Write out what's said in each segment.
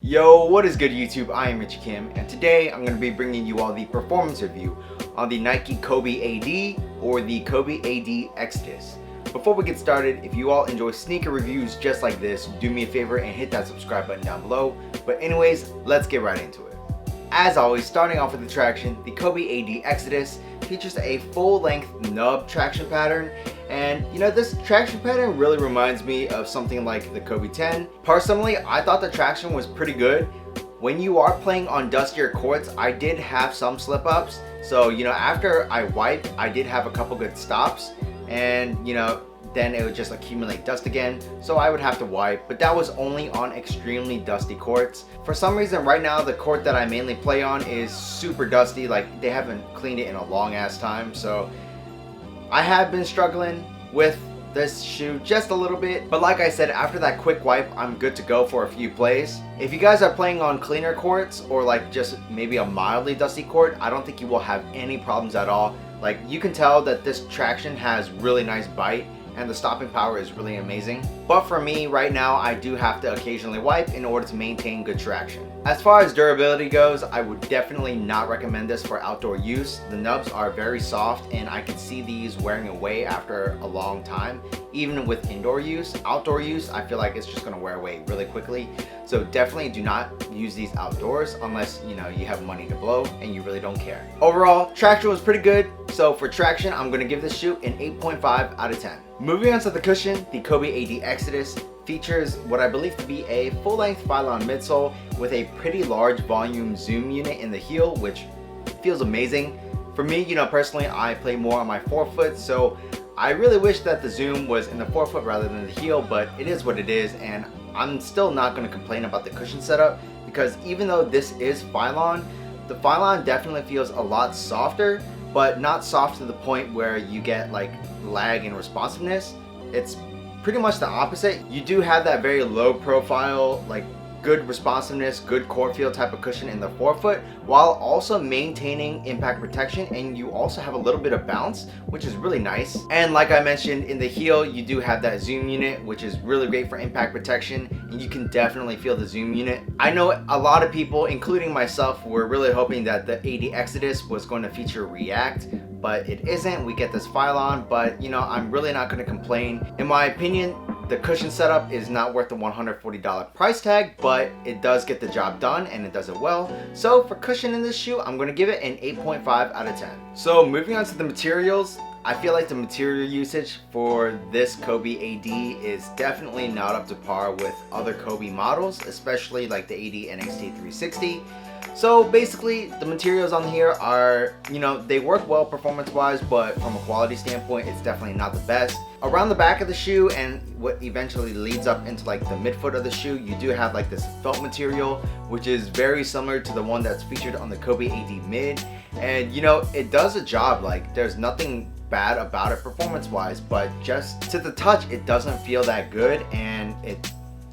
Yo, what is good YouTube? I am Rich Kim, and today I'm going to be bringing you all the performance review on the Nike Kobe AD or the Kobe AD Exodus. Before we get started, if you all enjoy sneaker reviews just like this, do me a favor and hit that subscribe button down below. But anyways, let's get right into it. As always, starting off with the traction, the Kobe AD Exodus features a full-length nub traction pattern, and this traction pattern really reminds me of something like the Kobe 10. Personally, I thought the traction was pretty good. When you are playing on dustier courts, I did have some slip-ups, so after I wiped, I did have a couple good stops, and then it would just accumulate dust again, so I would have to wipe, but that was only on extremely dusty courts. For some reason right now, the court that I mainly play on is super dusty, like they haven't cleaned it in a long ass time, so I have been struggling with this shoe just a little bit, but like I said, after that quick wipe, I'm good to go for a few plays. If you guys are playing on cleaner courts or like just maybe a mildly dusty court, I don't think you will have any problems at all. Like, you can tell that this traction has really nice bite and the stopping power is really amazing. But for me right now, I do have to occasionally wipe in order to maintain good traction. As far as durability goes, I would definitely not recommend this for outdoor use. The nubs are very soft and I can see these wearing away after a long time. Even with indoor use, outdoor use, I feel like it's just gonna wear away really quickly. So definitely do not use these outdoors unless you have money to blow and you really don't care. Overall, traction was pretty good. So for traction, I'm gonna give this shoe an 8.5 out of 10. Moving on to the cushion, the Kobe AD Exodus features what I believe to be a full-length Phylon midsole with a pretty large volume zoom unit in the heel, which feels amazing. For me, personally, I play more on my forefoot, so I really wish that the zoom was in the forefoot rather than the heel, but it is what it is, and I'm still not going to complain about the cushion setup because even though this is Phylon, the Phylon definitely feels a lot softer, but not soft to the point where you get like lag and responsiveness. It's pretty much the opposite. You do have that very low profile, like good responsiveness, good core feel type of cushion in the forefoot while also maintaining impact protection, and you also have a little bit of bounce, which is really nice. And like I mentioned, in the heel you do have that zoom unit, which is really great for impact protection, and you can definitely feel the zoom unit. I know a lot of people, including myself, were really hoping that the AD Exodus was going to feature React, but it isn't. We get this Phylon, but I'm really not going to complain. In my opinion, the cushion setup is not worth the $140 price tag, but it does get the job done and it does it well. So for cushion in this shoe, I'm going to give it an 8.5 out of 10. So moving on to the materials, I feel like the material usage for this Kobe AD is definitely not up to par with other Kobe models, especially like the AD NXT 360. So basically, the materials on here are, they work well performance-wise, but from a quality standpoint, it's definitely not the best. Around the back of the shoe and what eventually leads up into like the midfoot of the shoe, you do have like this felt material, which is very similar to the one that's featured on the Kobe AD Mid. And it does a job. Like, there's nothing bad about it performance-wise, but just to the touch, it doesn't feel that good, and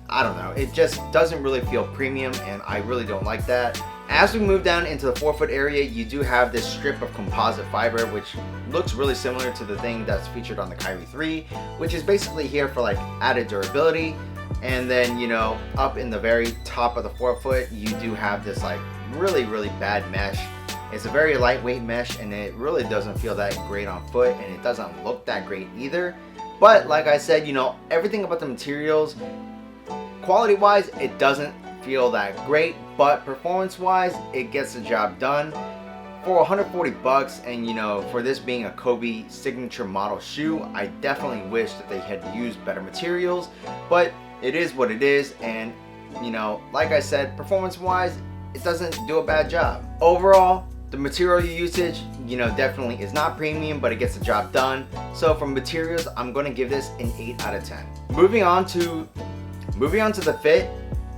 I don't know, it just doesn't really feel premium, and I really don't like that. As we move down into the forefoot area, you do have this strip of composite fiber, which looks really similar to the thing that's featured on the Kyrie 3, which is basically here for like added durability. And then, up in the very top of the forefoot, you do have this like really bad mesh. It's a very lightweight mesh, and it really doesn't feel that great on foot, and it doesn't look that great either. But like I said, everything about the materials, quality wise, it doesn't feel that great, but performance wise, it gets the job done. For 140 bucks, and for this being a Kobe signature model shoe, I definitely wish that they had used better materials, but it is what it is. And like I said, performance wise, it doesn't do a bad job. Overall, the material usage, definitely is not premium, but it gets the job done. So for materials, I'm going to give this an 8 out of 10. Moving on to the fit,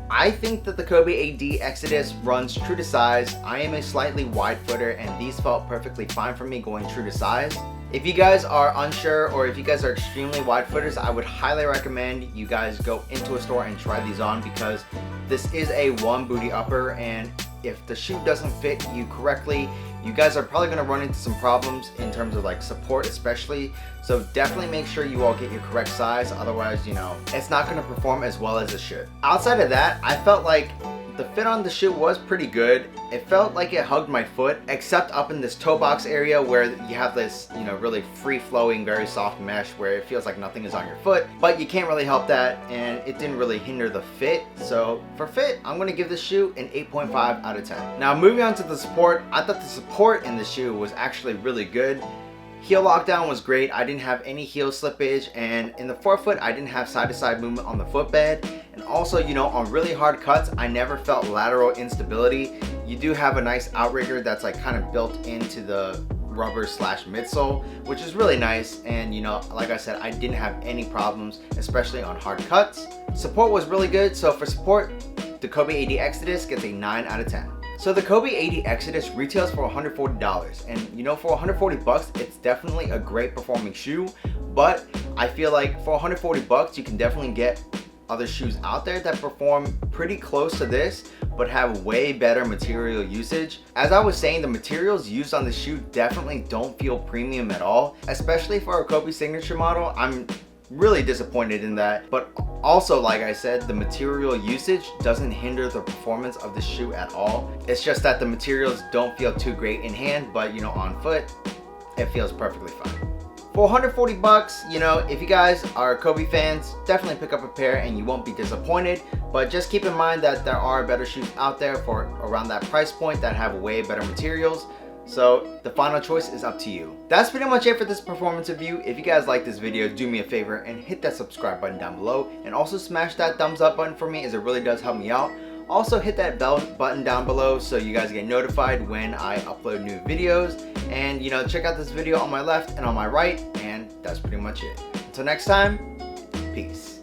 I think that the Kobe AD Exodus runs true to size. I am a slightly wide footer, and these felt perfectly fine for me going true to size. If you guys are unsure, or if you guys are extremely wide footers, I would highly recommend you guys go into a store and try these on, because this is a one booty upper, and if the shoe doesn't fit you correctly, you guys are probably going to run into some problems in terms of like support especially. So definitely make sure you all get your correct size, otherwise it's not going to perform as well as it should. Outside of that, I felt like The fit on the shoe was pretty good. It felt like it hugged my foot, except up in this toe box area where you have this, really free-flowing, very soft mesh where it feels like nothing is on your foot, but you can't really help that, and it didn't really hinder the fit. So for fit, I'm gonna give this shoe an 8.5 out of 10. Now moving on to the support, I thought the support in the shoe was actually really good. Heel lockdown was great. I didn't have any heel slippage, and in the forefoot I didn't have side-to-side movement on the footbed. And also, on really hard cuts, I never felt lateral instability. You do have a nice outrigger that's like kind of built into the rubber / midsole, which is really nice. And like I said, I didn't have any problems, especially on hard cuts. Support was really good. So for support, the Kobe AD Exodus gets a 9 out of 10. So the Kobe AD Exodus retails for $140, and for 140 bucks, it's definitely a great performing shoe. But I feel like for 140 bucks, you can definitely get other shoes out there that perform pretty close to this, but have way better material usage. As I was saying, the materials used on the shoe definitely don't feel premium at all, especially for a Kobe signature model. I'm really disappointed in that, but also, like I said, the material usage doesn't hinder the performance of the shoe at all. It's just that the materials don't feel too great in hand, but on foot, it feels perfectly fine. For 140 bucks, if you guys are Kobe fans, definitely pick up a pair and you won't be disappointed. But just keep in mind that there are better shoes out there for around that price point that have way better materials. So the final choice is up to you. That's pretty much it for this performance review. If you guys like this video, do me a favor and hit that subscribe button down below, and also smash that thumbs up button for me, as it really does help me out. Also hit that bell button down below so you guys get notified when I upload new videos. And check out this video on my left and on my right, and that's pretty much it. Until next time, peace.